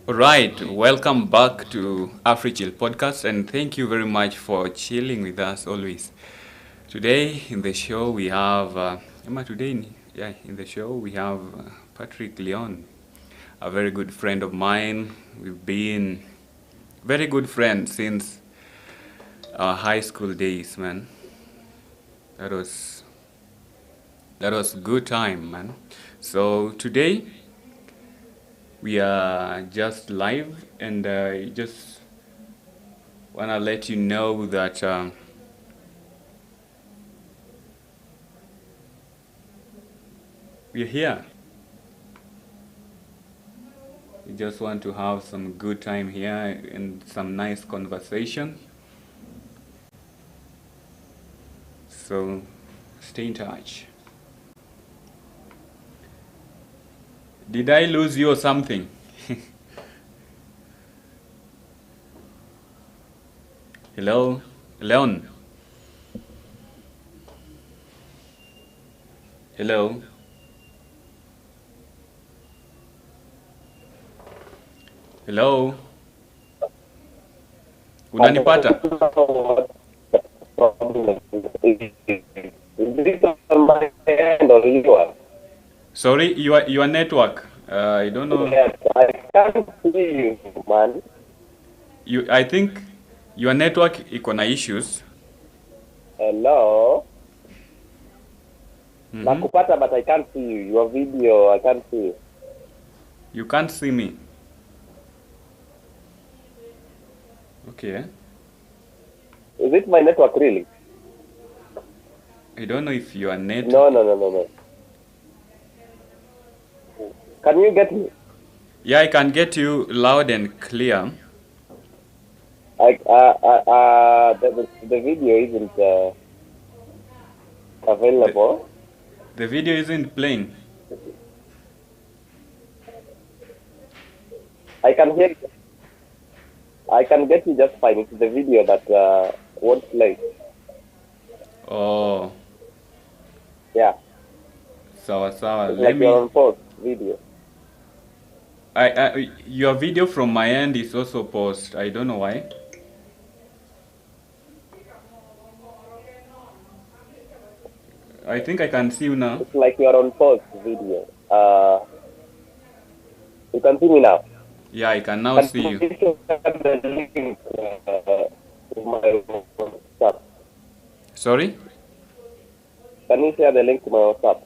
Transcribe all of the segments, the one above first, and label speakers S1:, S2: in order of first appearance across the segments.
S1: Right, welcome back to Africhill podcast, and thank you very much for chilling with us always. Today in the show we have, in the show we have Patrick Leon, a very good friend of mine. We've been very good friends since our high school days, man. That was that was good time, man. So today we are just live, and just wanna let you know that we're here. We just want to have some good time here and some nice conversation. So stay in touch. Did I lose you or something? Hello, Leon. Hello. Hello. Unanipata? Sorry, your network. I don't know.
S2: Yes, I can't see you, man.
S1: I think your network iko na issues.
S2: Hello?
S1: Mhm.
S2: Nakupata, but I can't see you. Your video, I can't see you.
S1: You can't see me. Okay.
S2: Is it my network, really?
S1: I don't know if your net.
S2: No. Can you get me?
S1: Yeah, I can get you loud and clear.
S2: The video isn't available.
S1: The video isn't playing.
S2: I can hear you. I can get you just fine. It's the video that won't play.
S1: Oh,
S2: Yeah.
S1: sawa.
S2: It's
S1: Let
S2: like you're
S1: me.
S2: on pause video.
S1: Your video from my end is also paused. I don't know why. I think I can see you now.
S2: It's like you're on pause video. You can see me now.
S1: Yeah, I can now see you.
S2: Can you share the link to my WhatsApp?
S1: Sorry?
S2: Can you share the link to my WhatsApp?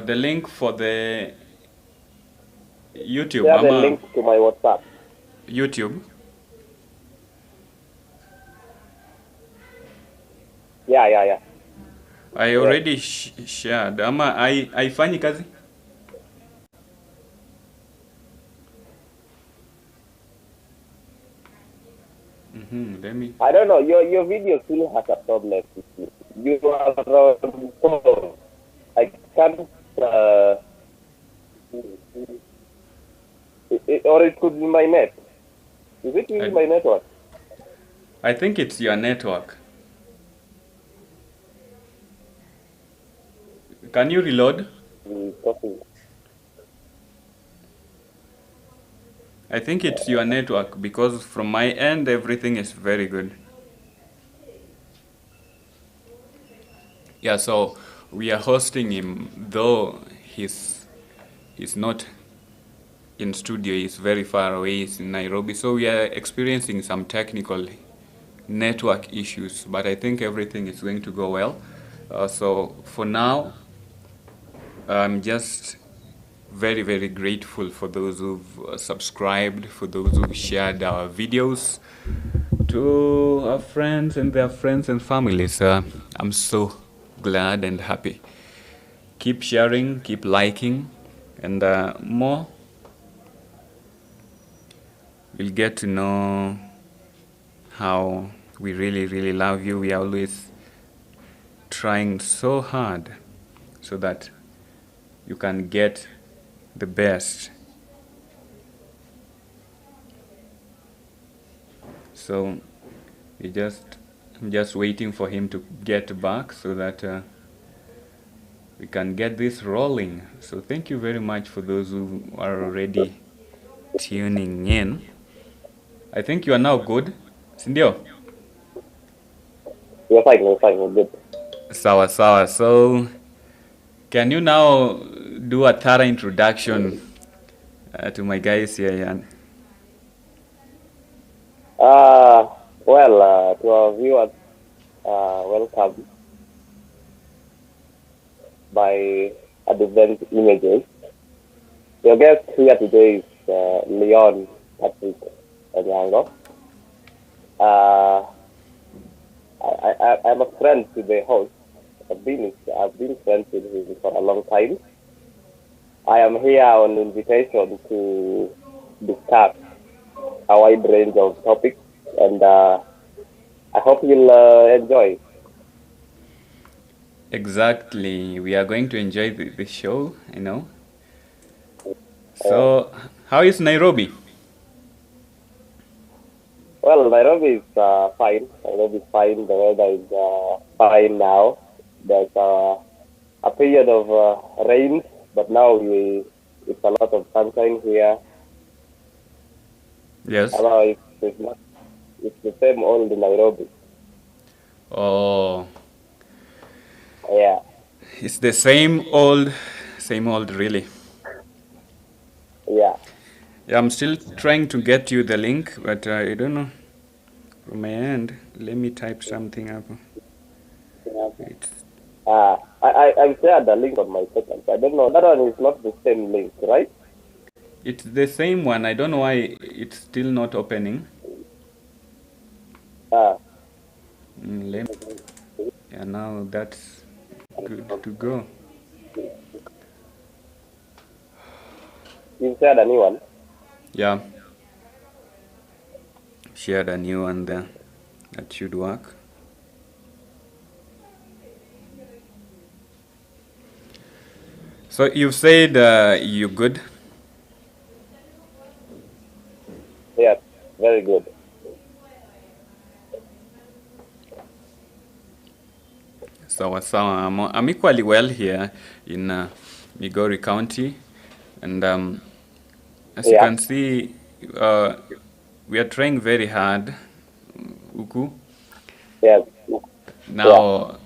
S1: The link for the YouTube.
S2: Share the link to my WhatsApp.
S1: YouTube.
S2: Yeah.
S1: I already shared. Ama haifanyi kazi? Let me.
S2: I don't know. Your video still has a problem. You are on pause. I can't. Or it could be my net. Is it really my network?
S1: I think it's your network. Can you reload? I think it's your network, because from my end everything is very good. Yeah, so we are hosting him, though he's not in studio, he's very far away, he's in Nairobi, so we are experiencing some technical network issues, but I think everything is going to go well. So for now, I'm just very, very grateful for those who've subscribed, for those who've shared our videos to our friends and their friends and families. I'm so glad and happy. Keep sharing, keep liking, and more. We'll get to know how we really, really love you. We are always trying so hard so that you can get the best. So I'm just waiting for him to get back so that we can get this rolling. So thank you very much for those who are already tuning in. I think you are now good. Sindio?
S2: We're fine, we're good.
S1: Sawa sawa. So, can you now do a thorough introduction to my guys here, Yan?
S2: Well, to our viewers, welcome by Advent Images. Your guest here today is Leon Patrick and Yanga. I'm a friend to the host. I've been friends with him for a long time. I am here on invitation to discuss a wide range of topics, and I hope you'll enjoy.
S1: Exactly. We are going to enjoy the show, I know. So, how is Nairobi?
S2: Well, Nairobi is fine. Nairobi is fine. The weather is fine now. There's a period of rain, but now it's a lot of sunshine here.
S1: Yes.
S2: Although it's the same old Nairobi.
S1: Oh.
S2: Yeah.
S1: It's the same old, really.
S2: Yeah.
S1: Yeah, I'm still trying to get you the link, but I don't know. From my end, let me type something up.
S2: I shared the link on my second. I don't know. That one is not the same link, right?
S1: It's the same one. I don't know why it's still not opening. Yeah, now that's good to go.
S2: You shared a new one?
S1: Yeah. Shared a new one there. That should work. So you said you're good?
S2: Yes, very good.
S1: So I'm equally well here in Migori County, and as you can see, we are trying very hard, Uku.
S2: Yes.
S1: Now,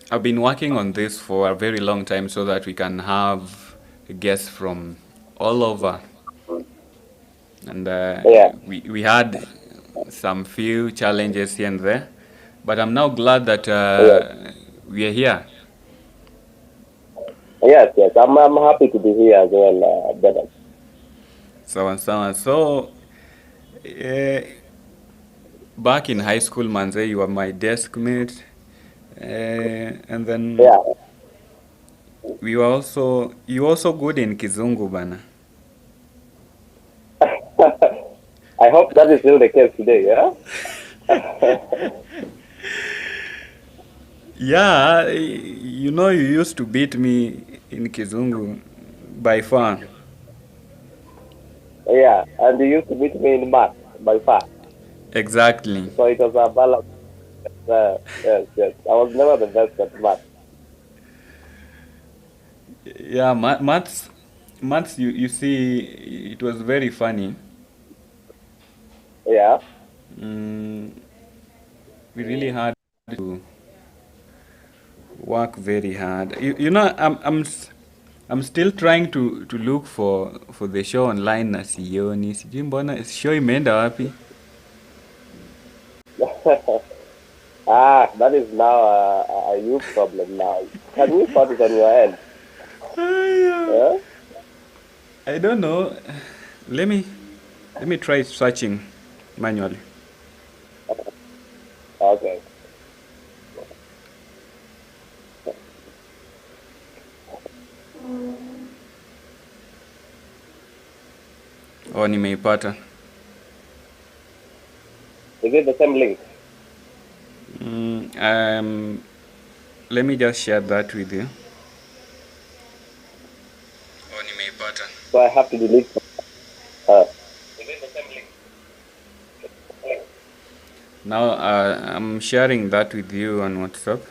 S1: I've been working on this for a very long time so that we can have guests from all over. And we had some few challenges here and there, but I'm now glad that we are here.
S2: Yes. I'm happy to be here as well, brother.
S1: So, back in high school, Manze, you were my desk mate, and then you were also good in Kizungu, bana.
S2: I hope that is still the case today, yeah?
S1: Yeah, you know you used to beat me in Kizungu by far.
S2: Yeah, and you used to beat me in math by far.
S1: Exactly.
S2: So it was a balance. Yes. I was never the best at math.
S1: Yeah, maths, you see, it was very funny.
S2: Yeah.
S1: We really had to work very hard. You know, I'm still trying to look for the show online na sioni. Sijui mbona show imeenda wapi?
S2: That is now a you problem now. Can you put it on your end? Yeah?
S1: I don't know. Let me try searching manually.
S2: Okay.
S1: Oh, nimeipata.
S2: Is it the same link?
S1: Let me just share that with you. Oh, nimeipata.
S2: So I have to delete. Is it the same link?
S1: Now I'm sharing that with you on WhatsApp.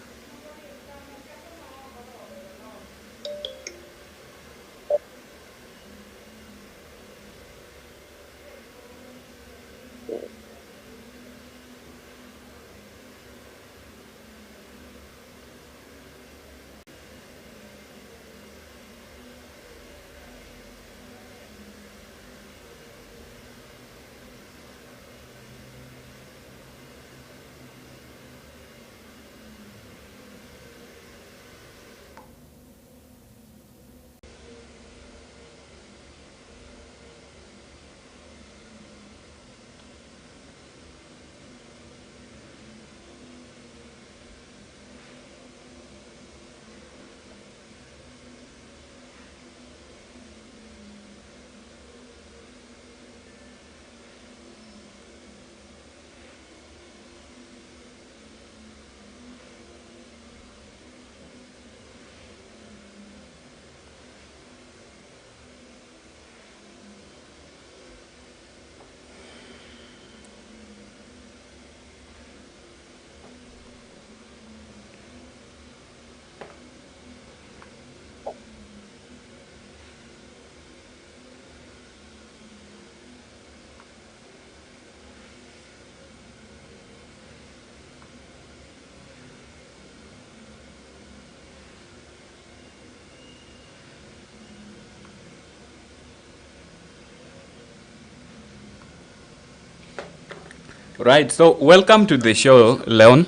S1: Right. So welcome to the show, Leon.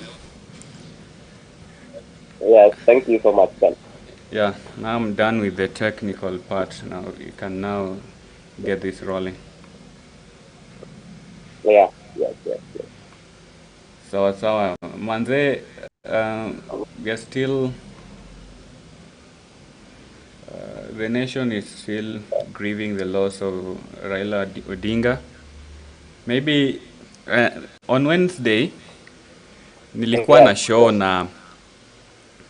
S2: Yes, thank you so much, Ben.
S1: Yeah. Now I'm done with the technical part. Now you can now get this rolling.
S2: Yeah, yes.
S1: So manze, we are still the nation is still grieving the loss of Raila Odinga. Maybe on Wednesday nilikuwa
S2: Yes,
S1: na show na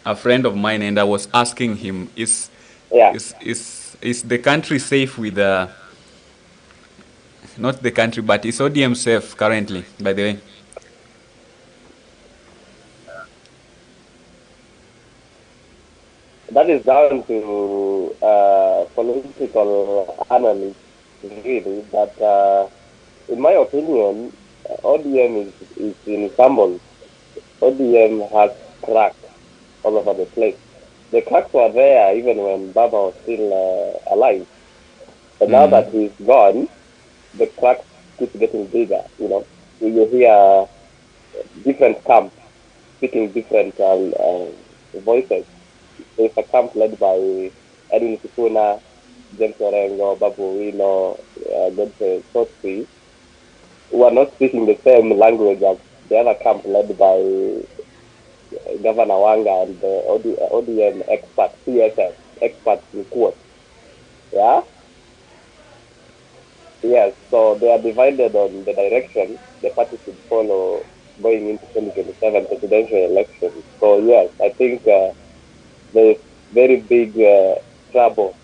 S1: a friend of mine and I was asking him
S2: yeah.
S1: is the country safe with not the country but is ODM safe currently, by the way?
S2: That is down to political analysts, really. But in my opinion, ODM is in shambles. ODM has cracks all over the place. The cracks were there even when Baba was still alive. But now that he's gone, the cracks keep getting bigger. You hear different camps speaking different voices. There's a camp led by Edwin Sifuna, James Orengo, Babu Wino, Godfrey Sauti, who are not speaking the same language as the other camp led by Governor Wanga and the ODM experts, CSS, experts in quotes. Yeah? Yes, so they are divided on the direction the party should follow going into 2027 presidential elections. So yes, I think there's very big trouble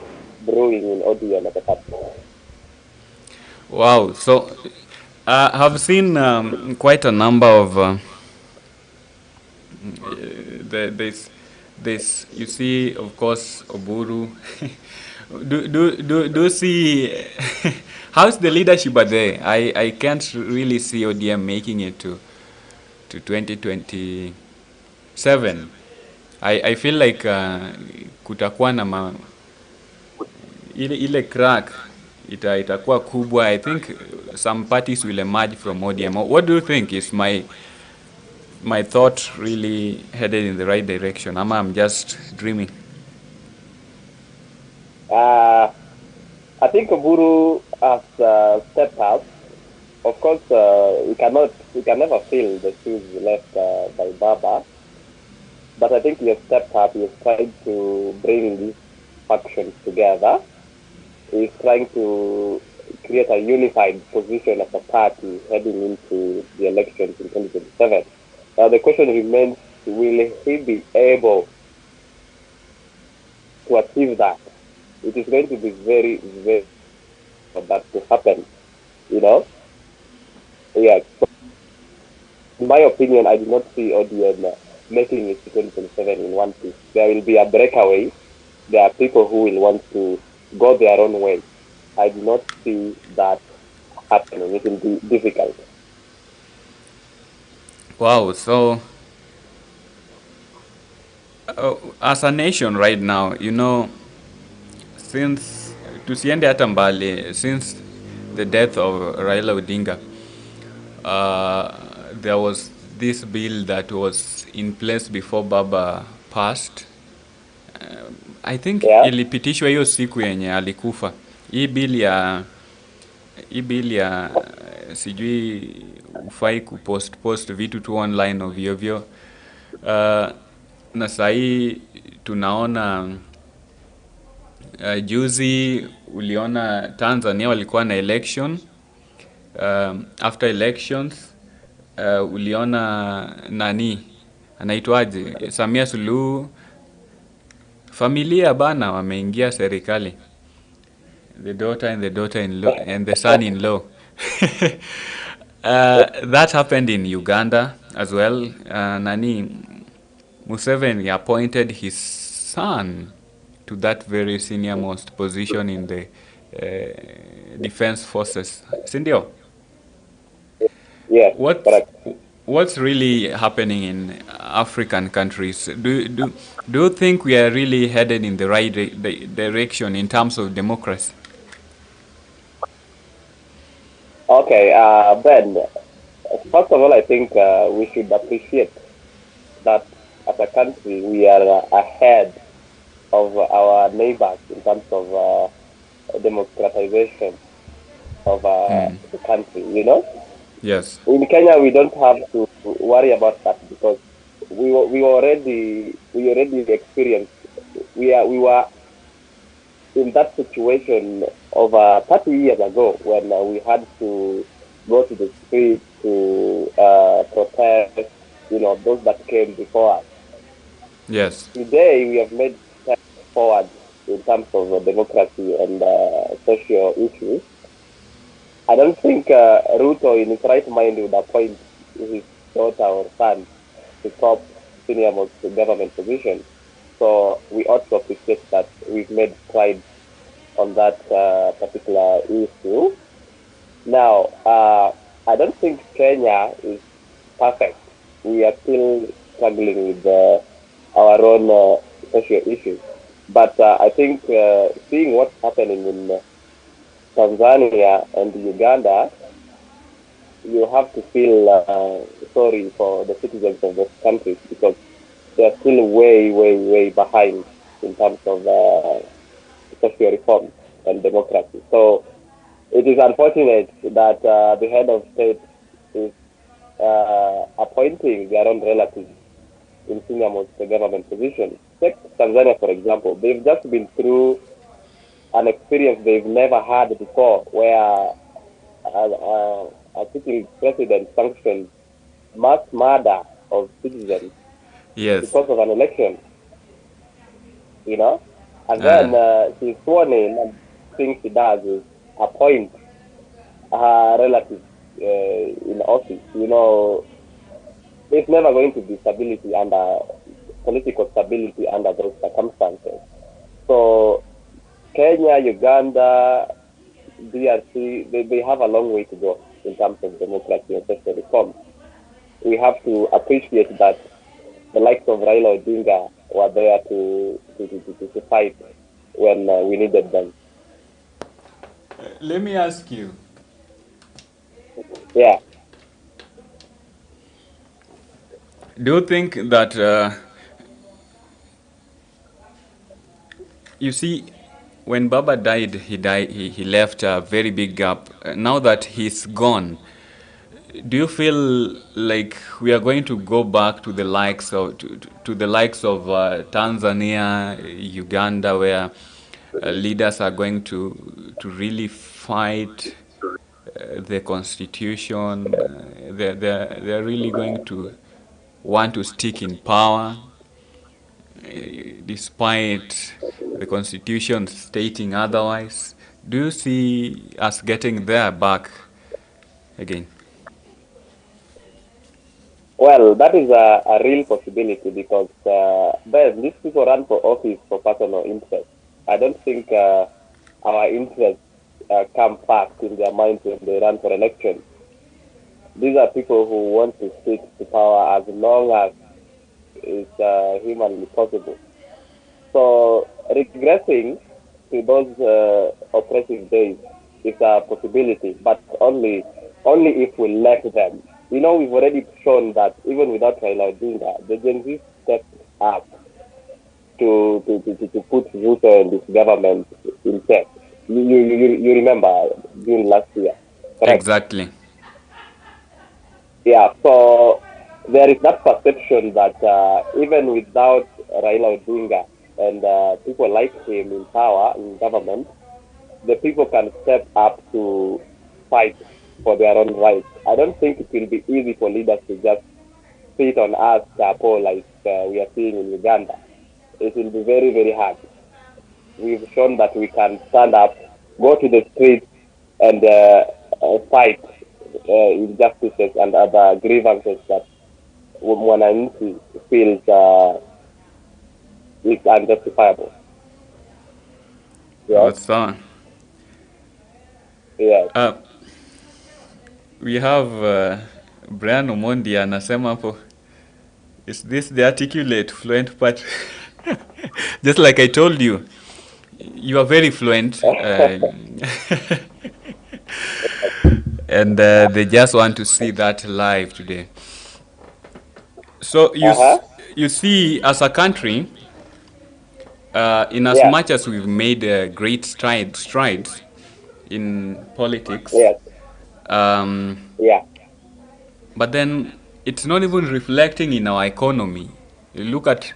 S2: brewing in ODM at the party.
S1: Wow. So I've seen quite a number of this. You see, of course, Oburu. do you see how's the leadership there? I can't really see ODM making it to 2027. I feel like kutakuwa na ile crack itakuwa kubwa. I think some parties will emerge from ODM. What do you think? Is my thought really headed in the right direction? I'm just dreaming?
S2: I think Oburu has stepped up. Of course, we can never fill the shoes left by Baba. But I think he has stepped up. He has tried to bring these factions together. He is trying to create a unified position as a party heading into the elections in 2027. Now the question remains, will he be able to achieve that? It is going to be very, very for that to happen, Yeah. So in my opinion, I do not see ODM making it to 2027 in one piece. There will be a breakaway. There are people who will want to go their own way. I do not see that happening. It will be difficult.
S1: Wow. So as a nation right now, since tusiende hata mbali, since the death of Raila Odinga, there was this bill that was in place before Baba passed. I think ilipitishwa hiyo siku yenye alikufa. Hii bill ya sijui ufai kupost vitu tu online ovyo. Na sahii tunaona juzi uliona Tanzania walikuwa na election. After elections uliona nani anaitwaje, Samia Suluhu, familia bana wameingia serikali, the daughter in law and the son in law. That happened in Uganda as well. Nani Museveni appointed his son to that very senior most position in the defense forces. Sindio?
S2: Yes, correct.
S1: What's really happening in African countries? Do you think we are really headed in the right direction in terms of democracy?
S2: Okay, Ben, First of all, I think we should appreciate that as a country we are ahead of our neighbors in terms of democratization of the country.
S1: Yes.
S2: In Kenya, we don't have to worry about that because we already experienced we were in that situation over 30 years ago when we had to go to the street to protest, those that came before us.
S1: Yes.
S2: Today, we have made steps forward in terms of democracy and social issues. I don't think Ruto, in his right mind, would appoint his daughter or son to top senior most government position. So we ought to appreciate that we've made strides on that particular issue. Now, I don't think Kenya is perfect. We are still struggling with our own social issues. But I think seeing what's happening in Tanzania and Uganda, you have to feel sorry for the citizens of those countries because they are still way, way, way behind in terms of social reform and democracy. So it is unfortunate that the head of state is appointing their own relatives in senior most government positions. Take Tanzania, for example. They've just been through an experience they've never had before, where a sitting president sanctioned mass murder of citizens
S1: Yes.
S2: because of an election, and then she's sworn in, and the thing she does is appoint her relatives in office. There's never going to be stability under political stability under those circumstances. So Kenya, Uganda, DRC, they have a long way to go in terms of democracy and social reform. We have to appreciate that the likes of Raila Odinga were there to fight when we needed them.
S1: Let me ask you.
S2: Yeah.
S1: Do you think that you see, when Baba died, he left a very big gap. Now that he's gone, do you feel like we are going to go back to the likes of Tanzania, Uganda, where leaders are going to really fight the constitution? They're really going to want to stick in power, despite the constitution stating otherwise. Do you see us getting there back again?
S2: Well, that is a real possibility because then these people run for office for personal interest. I don't think our interests come first in their minds when they run for election. These are people who want to stick to power as long as is humanly possible. So regressing to those oppressive days is a possibility, but only if we let them. We've already shown that even without Raila Odinga, the Gen Z stepped up to put Zuchu and this government in check. You remember June last year, correct?
S1: Exactly.
S2: Yeah, so there is that perception that even without Raila Odinga and people like him in power, in government, the people can step up to fight for their own rights. I don't think it will be easy for leaders to just sit on us, chapo, like we are seeing in Uganda. It will be very, very hard. We've shown that we can stand up, go to the streets, and fight injustices and other grievances that Mwananchi feels is unjustifiable. Yeah.
S1: What's on?
S2: Yeah.
S1: We have Brian Omondi anasema hapo, is this the articulate fluent part? Just like I told you, you are very fluent. and they just want to see that live today. So
S2: Uh-huh.
S1: you see, as a country, in as
S2: Yeah.
S1: much as we've made great strides in politics,
S2: Yes.
S1: um,
S2: Yeah.
S1: but then it's not even reflecting in our economy. You look at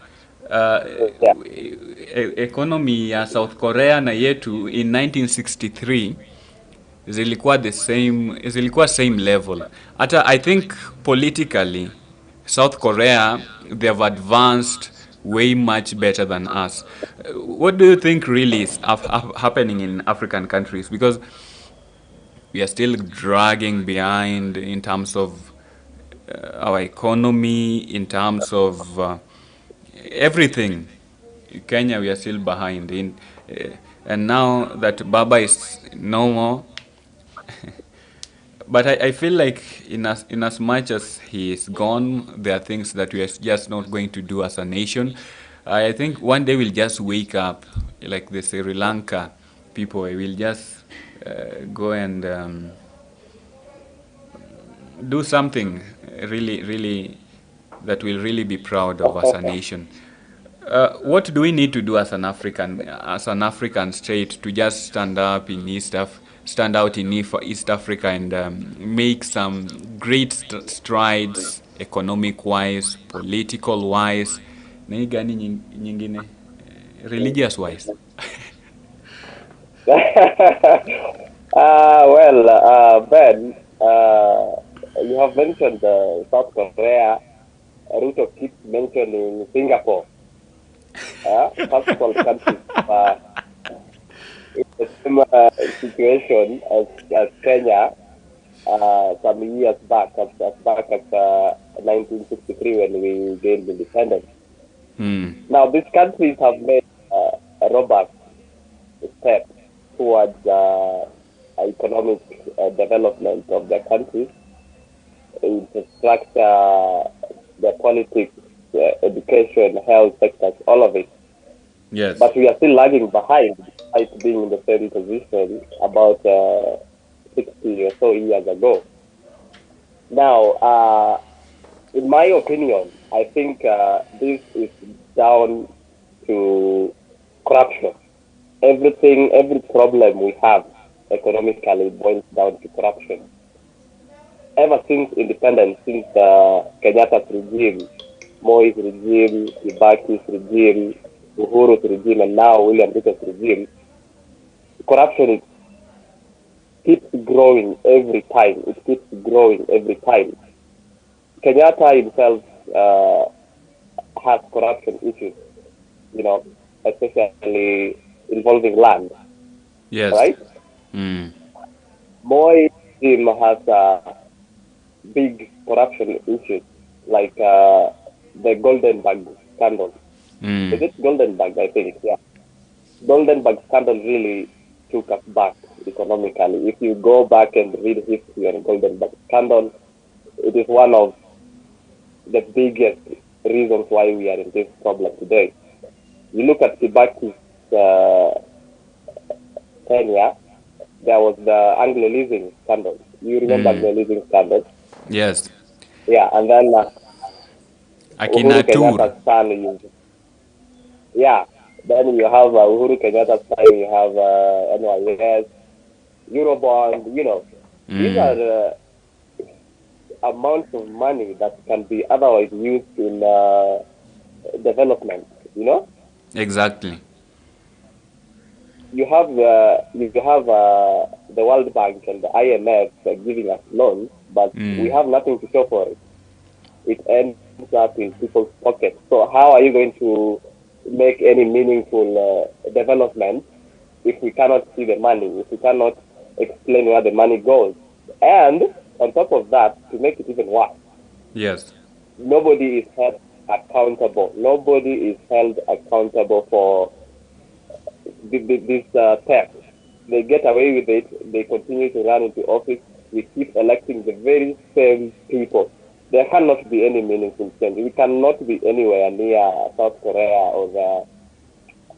S2: Yeah.
S1: economy ya South Korea na yetu in 1963 zilikuwa same level. Hata I think politically South Korea, they have advanced way much better than us. What do you think really is happening in African countries? Because we are still dragging behind in terms of our economy, in terms of everything. Kenya, we are still behind. And now that Baba is no more, but I feel like in as much as he is gone, there are things that we are just not going to do as a nation. I think one day we'll just wake up, like the Sri Lanka people. We'll just go and do something really that will really be proud of as a nation. What do we need to do as an African state to just stand out in East Africa and make some great strides economic wise, political wise, na hii gani nyingine, religious wise?
S2: Ben, you have mentioned South Korea. Ruto keeps mentioning Singapore. First world countries. It's a similar situation as Kenya some years back, as back as 1963 when we gained independence. Now, these countries have made a robust step towards economic development of their countries, infrastructure, their politics, education, health sectors, all of it.
S1: Yes.
S2: But we are still lagging behind, despite being in the same position about 60 or so years ago. Now, in my opinion, I think this is down to corruption. Every problem we have economically boils down to corruption. Ever since independence, since Kenyatta's regime, Moi's regime, Kibaki's regime, Uhuru's regime, and now William Ruto's regime, corruption keeps growing every time. It keeps growing every time. Kenyatta himself has corruption issues, especially involving land.
S1: Yes.
S2: Right? Moi regime has big corruption issues, like the Golden Bag scandal. Is it Golden Bag? I think, yeah. Golden Bag scandal really took us back economically. If you go back and read history on Golden Bag scandal, it is one of the biggest reasons why we are in this problem today. You look at Kibaki's Kenya, there was the Anglo leasing scandal. You remember Anglo leasing scandal?
S1: Yes.
S2: Yeah, and then Uhuru
S1: Akinatur.
S2: Kenyatta's son. Then you have Uhuru Kenyatta's son. You have NYS, Eurobond. These are amounts of money that can be otherwise used in development.
S1: Exactly.
S2: You have the World Bank and the IMF giving us loans, but we have nothing to show for it. It ends up in people's pockets. So how are you going to make any meaningful development if we cannot see the money, if we cannot explain where the money goes? And on top of that, to make it even worse,
S1: yes,
S2: nobody is held accountable. Nobody is held accountable for this theft. They get away with it. They continue to run into office. We keep electing the very same people. There cannot be any meaningful change. We cannot be anywhere near South Korea or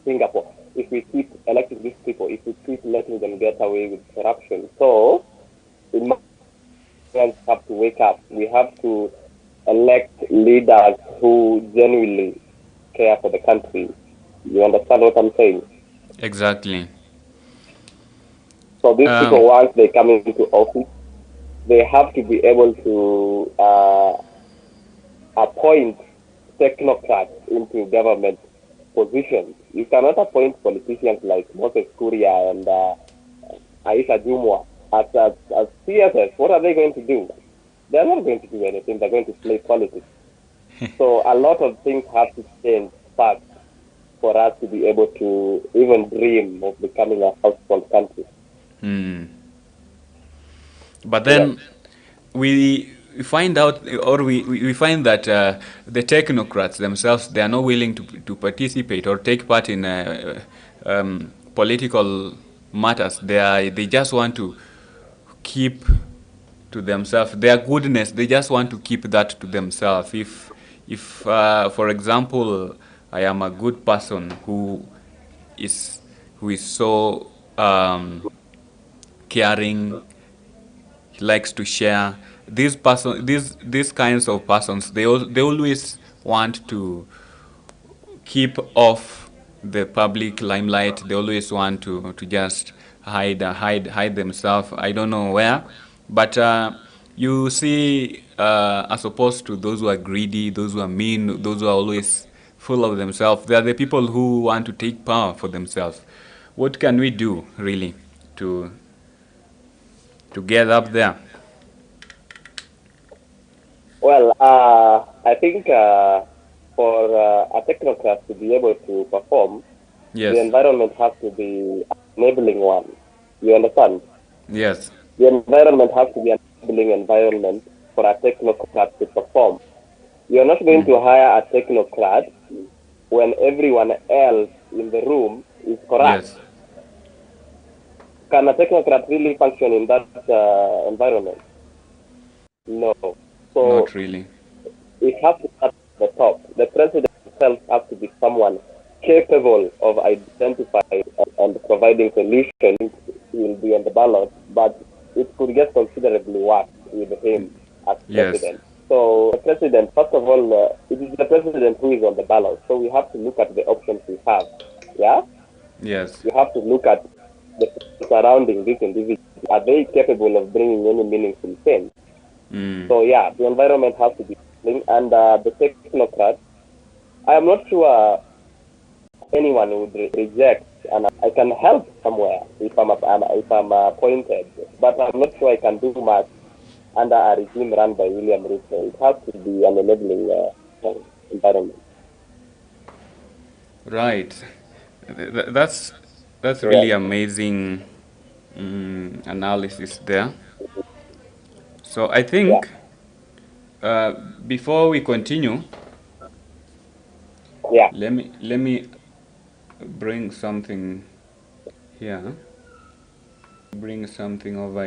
S2: Singapore if we keep electing these people, if we keep letting them get away with corruption. So, in my Nigerians have to wake up. We have to elect leaders who genuinely care for the country. You understand what I'm saying?
S1: Exactly.
S2: So these people, once they come into office, they have to be able to appoint technocrats into government positions. You cannot appoint politicians like Moses Kuria and Aisha Jumwa as CSS. What are they going to do? They're not going to do anything. They're going to play politics. So a lot of things have to change fast for us to be able to even dream of becoming a household country.
S1: But then we find out, or we find that the technocrats themselves, they are not willing to participate or take part in political matters. They just want to keep to themselves their goodness. They just want to keep that to themselves. If for example, I am a good person who is so caring, he likes to share. These kinds of persons, they always want to keep off the public limelight. They always want to just hide themselves. I don't know where, but you see, as opposed to those who are greedy, those who are mean, those who are always full of themselves, they are the people who want to take power for themselves. What can we do really to get up there?
S2: Well, I think for a technocrat to be able to perform,
S1: Yes.
S2: the environment has to be an enabling one. You understand?
S1: Yes.
S2: The environment has to be an enabling environment for a technocrat to perform. You're not going to hire a technocrat when everyone else in the room is corrupt.
S1: Yes.
S2: Can a technocrat really function in that environment? No. So
S1: Not really.
S2: it has to start at the top. The president himself has to be someone capable of identifying and providing solutions. He will be on the ballot, but it could get considerably worse with him as president. So the president, first of all, it is the president who is on the ballot. So we have to look at the options we have. Yeah?
S1: Yes.
S2: You have to look at the surrounding these individuals. Are they capable of bringing any meaningful change? So yeah, the environment has to be clean, and the technocrats, I am not sure anyone would reject, and I can help somewhere if I'm appointed, but I'm not sure I can do much under a regime run by William Ruto. It has to be an enabling environment.
S1: Right. That's really amazing analysis there. So I think before we continue, let me bring something here. Bring something over here.